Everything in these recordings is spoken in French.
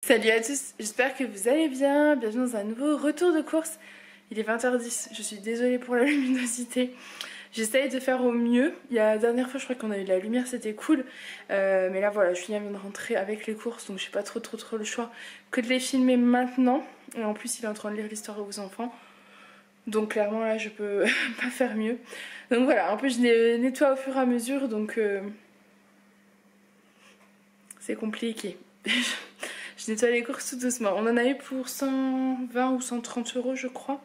Salut à tous, j'espère que vous allez bien, bienvenue dans un nouveau retour de course. Il est 20h10, je suis désolée pour la luminosité. J'essaye de faire au mieux. La dernière fois je crois qu'on a eu de la lumière, c'était cool. Mais là voilà, Julien vient de rentrer avec les courses, donc j'ai pas trop le choix que de les filmer maintenant. Et en plus il est en train de lire l'histoire aux enfants. Donc clairement là je peux pas faire mieux. Donc voilà, un peu je les nettoie au fur et à mesure, donc c'est compliqué. Je nettoie les courses tout doucement. On en a eu pour 120 ou 130 euros je crois.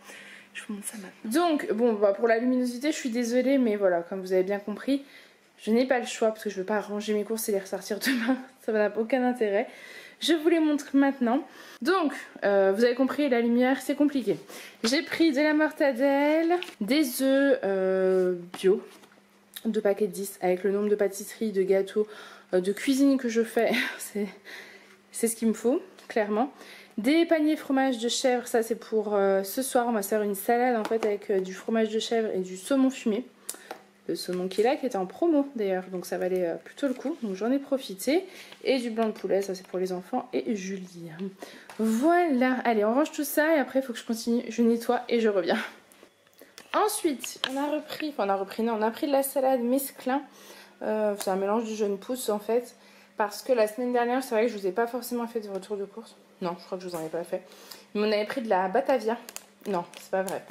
Je vous montre ça maintenant. Donc bon bah pour la luminosité je suis désolée, mais voilà, comme vous avez bien compris, je n'ai pas le choix parce que je ne veux pas ranger mes courses et les ressortir demain. Ça n'a aucun intérêt. Je vous les montre maintenant. Donc vous avez compris, la lumière c'est compliqué. J'ai pris de la mortadelle, des œufs bio, 2 paquets de 10 avec le nombre de pâtisseries, de gâteaux, de cuisine que je fais. C'est ce qu'il me faut, clairement. Des paniers fromage de chèvre, ça c'est pour ce soir. On va faire une salade en fait avec du fromage de chèvre et du saumon fumé. Le saumon qui est là, qui était en promo d'ailleurs, donc ça valait plutôt le coup. Donc j'en ai profité. Et du blanc de poulet, ça c'est pour les enfants et Julie. Voilà, allez on range tout ça et après il faut que je continue. Je nettoie et je reviens. Ensuite, on a pris de la salade mesclin. C'est un mélange du jeune pousse en fait. Parce que la semaine dernière, c'est vrai que je vous ai pas forcément fait de retour de course. Non, je crois que je vous en ai pas fait. Mais on avait pris de la Batavia. Non, c'est pas vrai.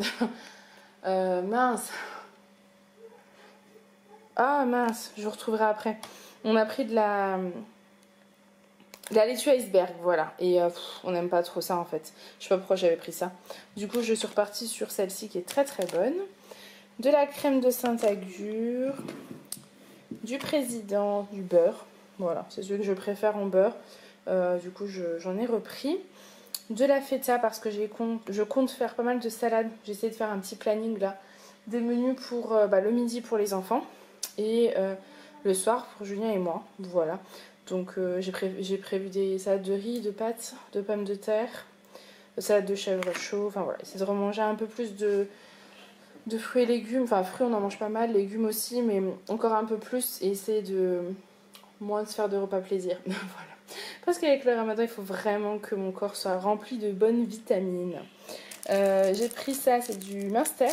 Mince. Ah mince, je vous retrouverai après. On a pris de la laitue iceberg, voilà. Et on n'aime pas trop ça en fait. Je sais pas pourquoi j'avais pris ça. Du coup, je suis repartie sur celle-ci qui est très bonne. De la crème de Saint-Agur. Du président, du beurre. Voilà, c'est celui que je préfère en beurre. Du coup, j'en ai repris. De la feta parce que je compte faire pas mal de salades. J'ai essayé de faire un petit planning là. Des menus pour le midi pour les enfants. Et le soir pour Julien et moi. Voilà. Donc j'ai prévu des salades de riz, de pâtes, de pommes de terre. Salade de chèvre chaud. Enfin voilà, essayer de remanger un peu plus de fruits et légumes. Enfin fruits on en mange pas mal, légumes aussi. Mais encore un peu plus. Et essayer de moins de se faire de repas plaisir. Voilà. Parce qu'avec le ramadan, il faut vraiment que mon corps soit rempli de bonnes vitamines. J'ai pris ça, c'est du Munster.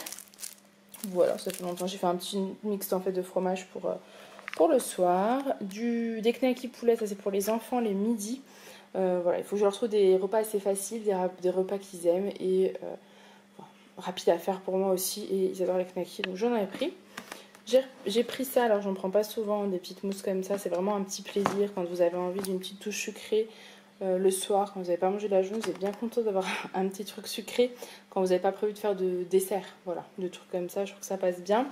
Voilà, ça fait longtemps. J'ai fait un petit mix en fait de fromage pour le soir. Des knackis poulet, ça c'est pour les enfants, les midis. Voilà, il faut que je leur trouve des repas assez faciles, des repas qu'ils aiment et rapides à faire pour moi aussi. Et ils adorent les knackis, donc j'en ai pris. J'ai pris ça, alors j'en prends pas souvent, des petites mousses comme ça, c'est vraiment un petit plaisir quand vous avez envie d'une petite touche sucrée le soir, quand vous n'avez pas mangé la journée, vous êtes bien content d'avoir un petit truc sucré quand vous n'avez pas prévu de faire de dessert, voilà, de trucs comme ça, je trouve que ça passe bien.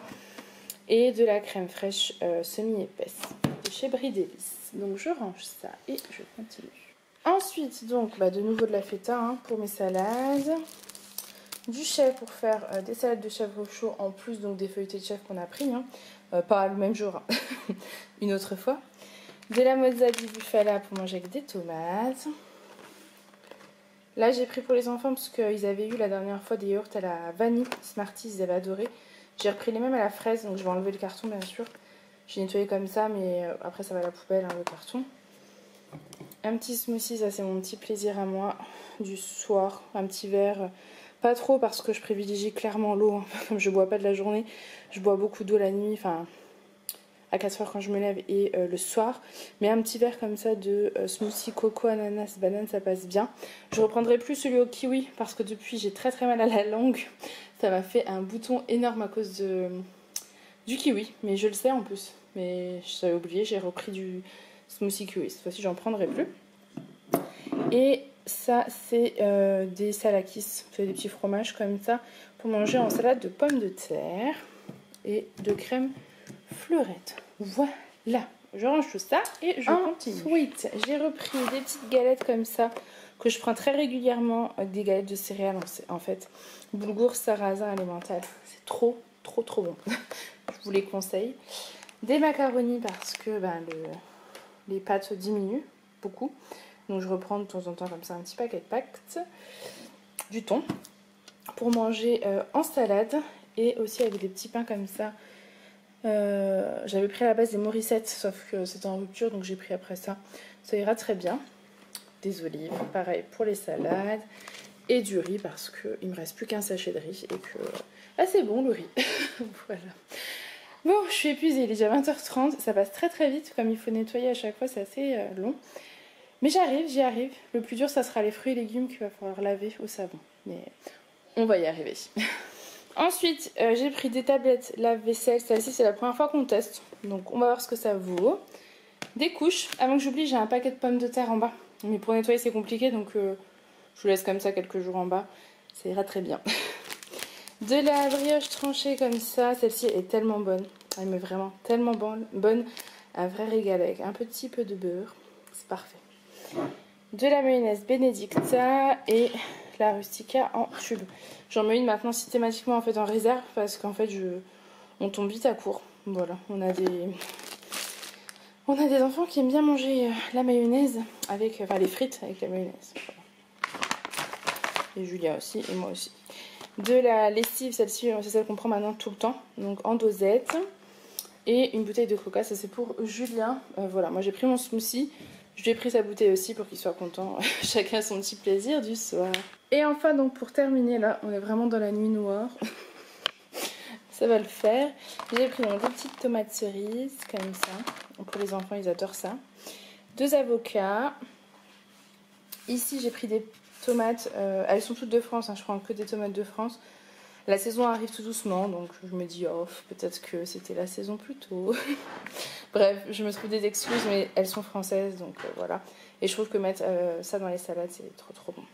Et de la crème fraîche semi-épaisse de chez Brie Délices. Donc je range ça et je continue. Ensuite, donc, de nouveau de la feta pour mes salades. Du chèvre pour faire des salades de chèvre chaud en plus donc des feuilletés de chèvre qu'on a pris, pas le même jour, une autre fois. De la mozzarella bufala pour manger avec des tomates. Là j'ai pris pour les enfants parce qu'ils avaient eu la dernière fois des yaourts à la vanille Smarties, ils avaient adoré. J'ai repris les mêmes à la fraise, donc je vais enlever le carton bien sûr. J'ai nettoyé comme ça, mais après ça va à la poubelle le carton. Un petit smoothie, ça c'est mon petit plaisir à moi du soir, un petit verre. Pas trop parce que je privilégie clairement l'eau, comme je bois pas de la journée, je bois beaucoup d'eau la nuit, enfin à 4 heures quand je me lève et le soir. Mais un petit verre comme ça de smoothie coco, ananas, banane, ça passe bien. Je reprendrai plus celui au kiwi parce que depuis j'ai très mal à la langue. Ça m'a fait un bouton énorme à cause du kiwi, mais je le sais en plus. Mais j'avais oublié, j'ai repris du smoothie kiwi, cette fois-ci j'en prendrai plus. Et ça c'est des salakis, des petits fromages comme ça pour manger en salade de pommes de terre et de crème fleurette. Voilà, je range tout ça et je continue. Ensuite, j'ai repris des petites galettes comme ça que je prends très régulièrement, des galettes de céréales en fait. Boulgour, sarrasin et mental. C'est trop bon. Je vous les conseille. Des macaronis parce que les pâtes diminuent beaucoup. Donc je reprends de temps en temps comme ça un petit paquet de pâtes. Du thon pour manger en salade et aussi avec des petits pains comme ça. J'avais pris à la base des Morissettes, sauf que c'était en rupture, donc j'ai pris après ça. Ça ira très bien. des olives, pareil pour les salades, et du riz parce qu'il me reste plus qu'un sachet de riz et que c'est bon le riz. Voilà. Bon, je suis épuisée, il est déjà 20h30, ça passe très très vite, comme il faut nettoyer à chaque fois, c'est assez long. Mais j'y arrive. Le plus dur, ça sera les fruits et légumes qu'il va falloir laver au savon. Mais on va y arriver. Ensuite, j'ai pris des tablettes lave-vaisselle. Celle-ci, c'est la première fois qu'on teste. Donc, on va voir ce que ça vaut. Des couches. Avant que j'oublie, j'ai un paquet de pommes de terre en bas. Mais pour nettoyer, c'est compliqué. Donc, je vous laisse comme ça quelques jours en bas. Ça ira très bien. De la brioche tranchée comme ça. Celle-ci est tellement bonne. Elle est vraiment tellement bonne. Un vrai régal avec un petit peu de beurre. C'est parfait. De la mayonnaise Benedicta et la rustica en tube. J'en mets une maintenant systématiquement en fait en réserve parce qu'en fait on tombe vite à court. Voilà, on a des enfants qui aiment bien manger la mayonnaise avec les frites avec la mayonnaise. Voilà. Et Julia aussi et moi aussi. De la lessive, celle-ci c'est celle qu'on prend maintenant tout le temps, donc en dosette. Et une bouteille de coca, ça c'est pour Julien. Voilà, moi j'ai pris mon smoothie. Je lui ai pris sa bouteille aussi pour qu'il soit content. Chacun son petit plaisir du soir. Et enfin, donc pour terminer, là, on est vraiment dans la nuit noire. Ça va le faire. J'ai pris donc des petites tomates cerises, comme ça. Pour les enfants, ils adorent ça. 2 avocats. Ici, j'ai pris des tomates. Elles sont toutes de France, hein, je prends que des tomates de France. La saison arrive tout doucement, donc je me dis, oh, peut-être que c'était la saison plus tôt. Bref, je me trouve des excuses, mais elles sont françaises, donc voilà. Et je trouve que mettre ça dans les salades, c'est trop trop bon.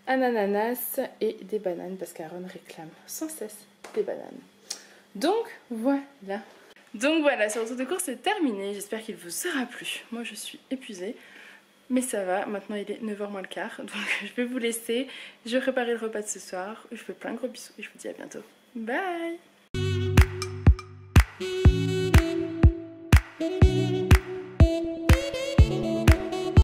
Un ananas et des bananes, parce qu'Aaron réclame sans cesse des bananes. Donc voilà. Donc voilà, ce retour de course est terminé. J'espère qu'il vous aura plu. Moi, je suis épuisée. Mais ça va, maintenant il est 9h moins le quart, donc je vais vous laisser. Je vais préparer le repas de ce soir. Je vous fais plein de gros bisous et je vous dis à bientôt. Bye!